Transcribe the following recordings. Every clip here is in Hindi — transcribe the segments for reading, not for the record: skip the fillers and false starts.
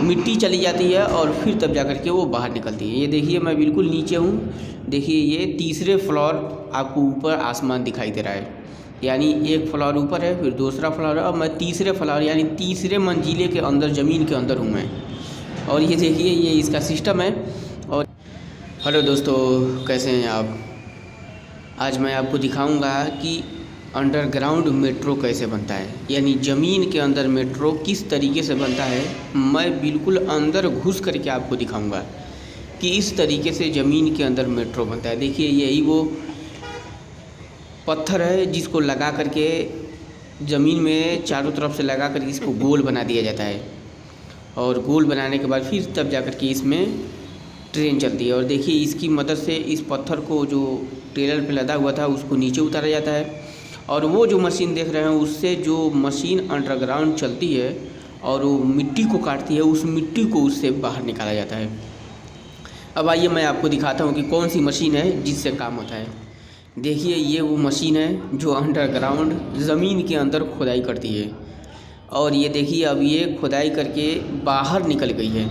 मिट्टी चली जाती है और फिर तब जा कर के वो बाहर निकलती है। ये देखिए मैं बिल्कुल नीचे हूँ, देखिए ये तीसरे फ्लोर आपको ऊपर आसमान दिखाई दे रहा है, यानी एक फ्लोर ऊपर है, फिर दूसरा फ्लोर है, और मैं तीसरे फ्लोर यानी तीसरे मंजिले के अंदर, ज़मीन के अंदर हूँ मैं। और ये देखिए ये इसका सिस्टम है। और हेलो दोस्तों, कैसे हैं आप? आज मैं आपको दिखाऊंगा कि अंडरग्राउंड मेट्रो कैसे बनता है, यानी ज़मीन के अंदर मेट्रो किस तरीके से बनता है। मैं बिल्कुल अंदर घुस करके आपको दिखाऊंगा कि इस तरीके से ज़मीन के अंदर मेट्रो बनता है। देखिए यही वो पत्थर है जिसको लगा करके ज़मीन में चारों तरफ से लगा करके इसको गोल बना दिया जाता है, और गोल बनाने के बाद फिर तब जा कर के इसमें ट्रेन चलती है। और देखिए इसकी मदद से इस पत्थर को जो टेलर पे लदा हुआ था उसको नीचे उतारा जाता है, और वो जो मशीन देख रहे हैं उससे जो मशीन अंडरग्राउंड चलती है और वो मिट्टी को काटती है, उस मिट्टी को उससे बाहर निकाला जाता है। अब आइए मैं आपको दिखाता हूँ कि कौन सी मशीन है जिससे काम होता है। देखिए ये वो मशीन है जो अंडरग्राउंड ज़मीन के अंदर खुदाई करती है, और ये देखिए अब ये खुदाई करके बाहर निकल गई है,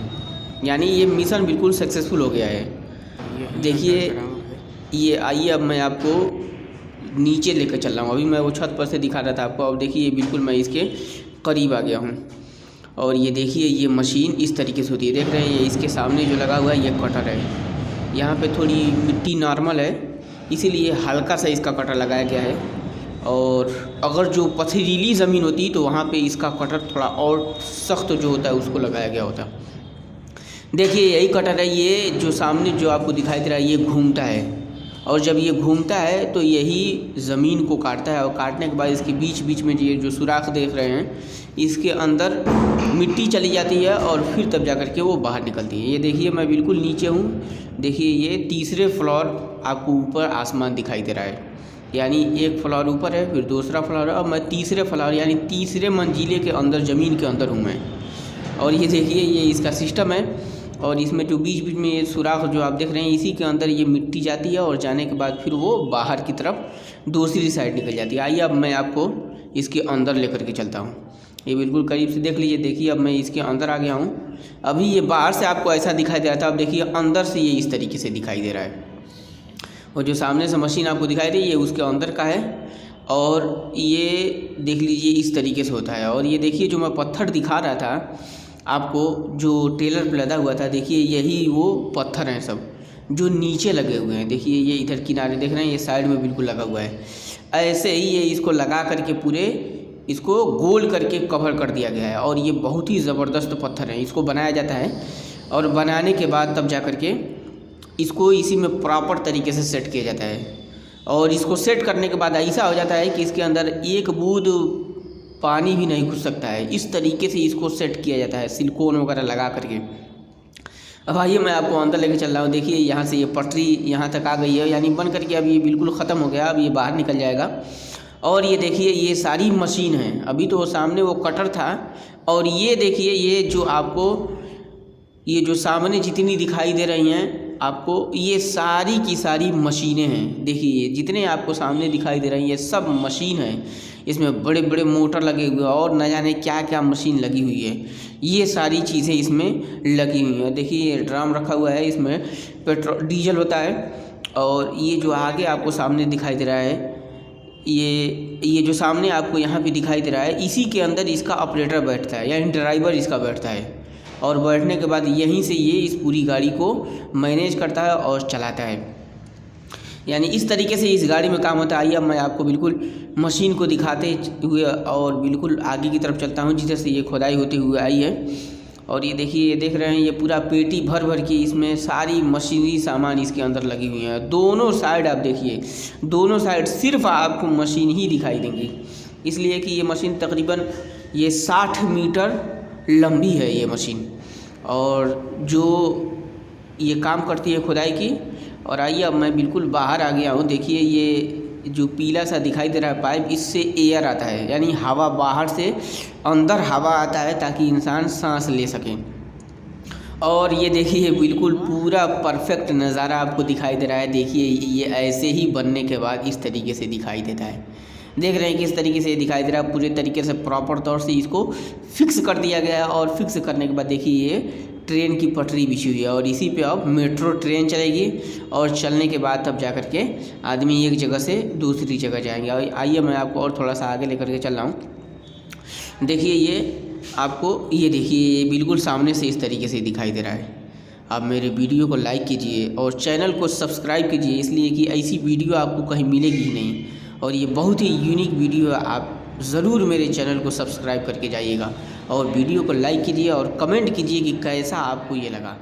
यानी ये मिशन बिल्कुल सक्सेसफुल हो गया है। देखिए ये आइए अब मैं आपको नीचे लेकर चल रहा हूँ। अभी मैं वो छत पर से दिखा रहा था आपको, अब देखिए बिल्कुल मैं इसके करीब आ गया हूँ। और ये देखिए ये मशीन इस तरीके से होती है, देख रहे हैं ये इसके सामने जो लगा हुआ है ये कटर है। यहाँ पे थोड़ी मिट्टी नॉर्मल है इसीलिए हल्का सा इसका कटर लगाया गया है, और अगर जो पथरीली ज़मीन होती तो वहाँ पे इसका कटर थोड़ा और सख्त जो होता है उसको लगाया गया होता। देखिए यही कटर है, ये जो सामने जो आपको दिखाई दे रहा है ये घूमता है, और जब ये घूमता है तो यही ज़मीन को काटता है, और काटने के बाद इसके बीच बीच में ये जो सुराख देख रहे हैं इसके अंदर मिट्टी चली जाती है और फिर तब जा कर के वो बाहर निकलती है। ये देखिए मैं बिल्कुल नीचे हूँ, देखिए ये तीसरे फ्लोर आपको ऊपर आसमान दिखाई दे रहा है, यानी एक फ्लोर ऊपर है, फिर दूसरा फ्लोर है, और मैं तीसरे फ्लोर यानी तीसरे मंजिले के अंदर, ज़मीन के अंदर हूँ मैं। और ये देखिए ये इसका सिस्टम है, और इसमें जो बीच बीच में ये सुराख जो आप देख रहे हैं इसी के अंदर ये मिट्टी जाती है, और जाने के बाद फिर वो बाहर की तरफ दूसरी साइड निकल जाती है। आइए अब मैं आपको इसके अंदर लेकर के चलता हूँ। ये बिल्कुल करीब से देख लीजिए, देखिए अब मैं इसके अंदर आ गया हूँ। अभी ये बाहर से आपको ऐसा दिखाई दे रहा था, अब देखिए अंदर से ये इस तरीके से दिखाई दे रहा है, और जो सामने से मशीन आपको दिखाई दे ये उसके अंदर का है, और ये देख लीजिए इस तरीके से होता है। और ये देखिए जो मैं पत्थर दिखा रहा था आपको जो टेलर पे लदा हुआ था, देखिए यही वो पत्थर हैं सब जो नीचे लगे हुए हैं। देखिए ये इधर किनारे देख रहे हैं, ये साइड में बिल्कुल लगा हुआ है। ऐसे ही ये इसको लगा करके पूरे इसको गोल करके कवर कर दिया गया है, और ये बहुत ही ज़बरदस्त पत्थर है। इसको बनाया जाता है, और बनाने के बाद तब जा कर के इसको इसी में प्रॉपर तरीके से सेट किया जाता है, और इसको सेट करने के बाद ऐसा हो जाता है कि इसके अंदर एक बूंद पानी भी नहीं घुस सकता है। इस तरीके से इसको सेट किया जाता है सिलिकॉन वगैरह लगा करके। अब आइए मैं आपको अंदर लेके चल रहा हूँ। देखिए यहाँ से ये पटरी यहाँ तक आ गई है, यानी बन करके अब ये बिल्कुल ख़त्म हो गया, अब ये बाहर निकल जाएगा। और ये देखिए ये सारी मशीन है, अभी तो सामने वो कटर था, और ये देखिए ये जो आपको ये जो सामने जितनी दिखाई दे रही हैं आपको, ये सारी की सारी मशीनें हैं। देखिए जितने आपको सामने दिखाई दे रही हैं ये सब मशीन है, इसमें बड़े बड़े मोटर लगे हुए हैं, और न जाने क्या क्या मशीन लगी हुई है। ये सारी चीज़ें इसमें लगी हुई हैं। देखिए ये ड्राम रखा हुआ है, इसमें पेट्रोल डीजल होता है। और ये जो आगे आपको सामने दिखाई दे रहा है, ये जो सामने आपको यहाँ पे दिखाई दे रहा है, इसी के अंदर इसका ऑपरेटर बैठता है, यानी ड्राइवर इसका बैठता है, और बैठने के बाद यहीं से ये इस पूरी गाड़ी को मैनेज करता है और चलाता है। यानी इस तरीके से इस गाड़ी में काम होता है। आइए अब मैं आपको बिल्कुल मशीन को दिखाते हुए और बिल्कुल आगे की तरफ चलता हूँ जिधर से ये खुदाई होते हुए आई है। और ये देखिए ये देख रहे हैं ये पूरा पेटी भर भर के इसमें सारी मशीनरी सामान इसके अंदर लगी हुई हैं। दोनों साइड आप देखिए, दोनों साइड सिर्फ आपको मशीन ही दिखाई देंगी, इसलिए कि ये मशीन तकरीबन ये 60 मीटर लंबी है ये मशीन, और जो ये काम करती है खुदाई की। और आइए अब मैं बिल्कुल बाहर आ गया हूँ। देखिए ये जो पीला सा दिखाई दे रहा है पाइप, इससे एयर आता है, यानी हवा बाहर से अंदर हवा आता है ताकि इंसान सांस ले सके। और ये देखिए बिल्कुल पूरा परफेक्ट नज़ारा आपको दिखाई दे रहा है। देखिए ये ऐसे ही बनने के बाद इस तरीके से दिखाई देता है। देख रहे हैं किस तरीके से दिखाई दे रहा है, पूरे तरीके से प्रॉपर तौर से इसको फिक्स कर दिया गया है। और फिक्स करने के बाद देखिए ये ट्रेन की पटरी बिछी हुई है और इसी पे अब मेट्रो ट्रेन चलेगी और चलने के बाद तब जा कर के आदमी एक जगह से दूसरी जगह जाएंगे। आइए मैं आपको और थोड़ा सा आगे लेकर के चल रहा हूँ। देखिए ये आपको ये देखिए ये बिल्कुल सामने से इस तरीके से दिखाई दे रहा है। आप मेरे वीडियो को लाइक कीजिए और चैनल को सब्सक्राइब कीजिए, इसलिए कि ऐसी वीडियो आपको कहीं मिलेगी ही नहीं और ये बहुत ही यूनिक वीडियो है। आप ज़रूर मेरे चैनल को सब्सक्राइब करके जाइएगा और वीडियो को लाइक कीजिए और कमेंट कीजिए कि कैसा आपको ये लगा।